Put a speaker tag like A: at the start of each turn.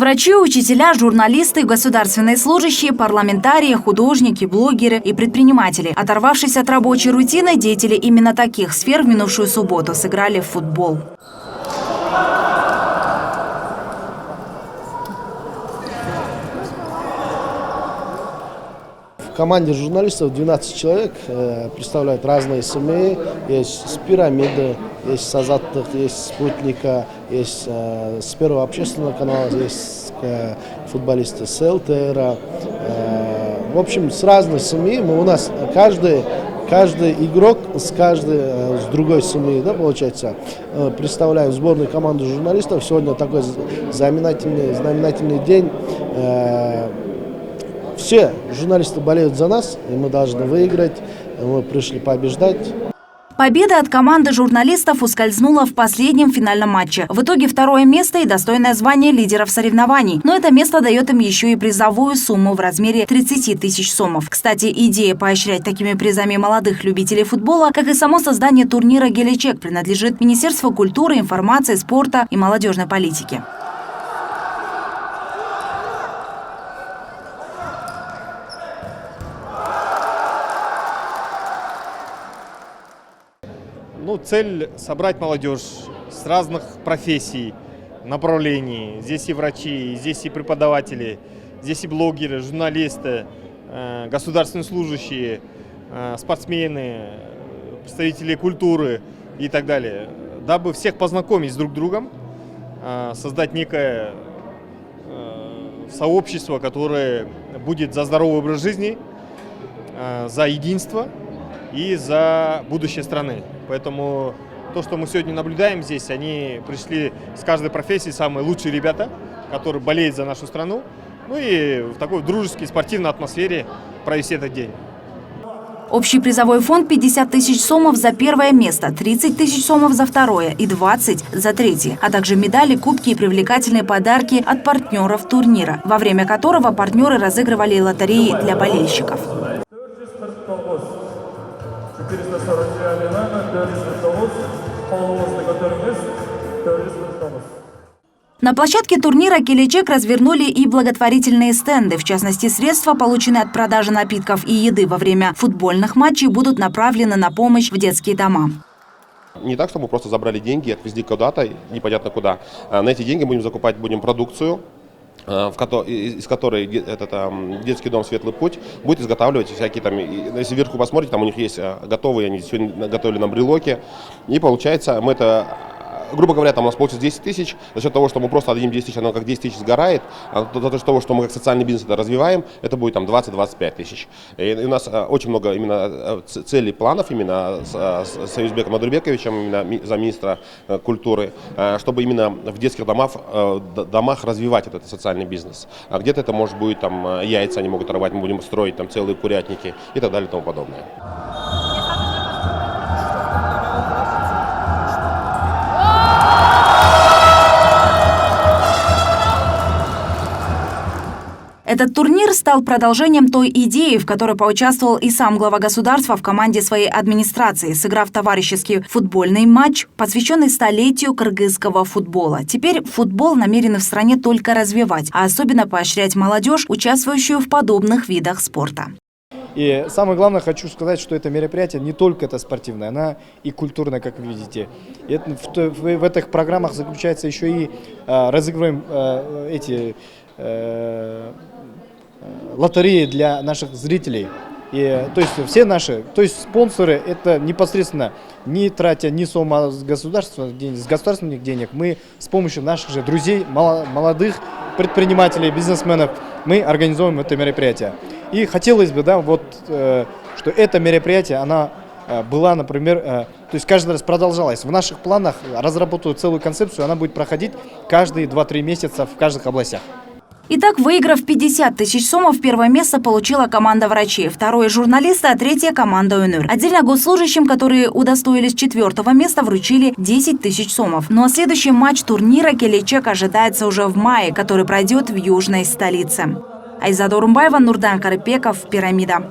A: Врачи, учителя, журналисты, государственные служащие, парламентарии, художники, блогеры и предприниматели. Оторвавшись от рабочей рутины, деятели именно таких сфер в минувшую субботу сыграли в футбол.
B: В команде журналистов 12 человек, представляют разные семьи. Есть с «Пирамиды», есть с «Азаттых», есть «Спутника», есть с Первого общественного канала, есть футболисты с ЛТР. В общем, с разной семьи. У нас каждый игрок с другой семьи, да, получается, представляю сборную команду журналистов. Сегодня такой знаменательный день. Все журналисты болеют за нас, и мы должны выиграть. Мы пришли побеждать.
A: Победа от команды журналистов ускользнула в последнем финальном матче. В итоге второе место и достойное звание лидеров соревнований. Но это место дает им еще и призовую сумму в размере 30 тысяч сомов. Кстати, идея поощрять такими призами молодых любителей футбола, как и само создание турнира «Келечек», принадлежит Министерству культуры, информации, спорта и молодежной политики.
C: Цель – собрать молодежь с разных профессий, направлений. Здесь и врачи, здесь и преподаватели, здесь и блогеры, журналисты, государственные служащие, спортсмены, представители культуры и так далее. Дабы всех познакомить с друг другом, создать некое сообщество, которое будет за здоровый образ жизни, за единство и за будущее страны. Поэтому то, что мы сегодня наблюдаем здесь, они пришли с каждой профессии, самые лучшие ребята, которые болеют за нашу страну. Ну и в такой дружеской, спортивной атмосфере провести этот день.
A: Общий призовой фонд 50 тысяч сомов за первое место, 30 тысяч сомов за второе и 20 за третье, а также медали, кубки и привлекательные подарки от партнеров турнира, во время которого партнеры разыгрывали лотереи для болельщиков. На площадке турнира «Келечек» развернули и благотворительные стенды. В частности, средства, полученные от продажи напитков и еды во время футбольных матчей, будут направлены на помощь в детские дома.
D: Не так, что мы просто забрали деньги, отвезли куда-то, непонятно куда. На эти деньги будем закупать продукцию, из которой детский дом «Светлый путь» будет изготавливать всякие там, если вверху посмотрите, там у них есть готовые, они сегодня готовили нам брелоки. И получается, мы это, грубо говоря, там у нас получится 10 тысяч, за счет того, что мы просто отдадим 10 тысяч, оно как 10 тысяч сгорает, а за счет того, что мы как социальный бизнес это развиваем, это будет там 20-25 тысяч. И у нас очень много именно целей, планов именно с Союзбеком Адурбековичем, именно замминистра культуры, чтобы именно в детских домах развивать этот социальный бизнес. А где-то это может быть там яйца они могут рвать, мы будем строить там целые курятники и так далее и тому подобное.
A: Этот турнир стал продолжением той идеи, в которой поучаствовал и сам глава государства в команде своей администрации, сыграв товарищеский футбольный матч, посвященный столетию кыргызского футбола. Теперь футбол намерены в стране только развивать, а особенно поощрять молодежь, участвующую в подобных видах спорта.
E: И самое главное, хочу сказать, что это мероприятие не только это спортивное, она и культурная, как вы видите. И в этих программах заключается еще и разыгрываем лотереи для наших зрителей. И, то есть все наши, спонсоры, это непосредственно не тратя ни сумма с государственных денег, мы с помощью наших же друзей, молодых предпринимателей, бизнесменов, мы организуем это мероприятие. И хотелось бы, что это мероприятие, она была, например, то есть каждый раз продолжалась. В наших планах разработаю целую концепцию, она будет проходить каждые 2-3 месяца в каждых областях.
A: Итак, выиграв 50 тысяч сомов, первое место получила команда врачей, второе – журналисты, а третье – команда УНР. Отдельно госслужащим, которые удостоились 4-го места, вручили 10 тысяч сомов. Ну а следующий матч турнира «Келечек» ожидается уже в мае, который пройдет в южной столице. Айзада Урумбаева, Нурдан Карыпеков, «Пирамида».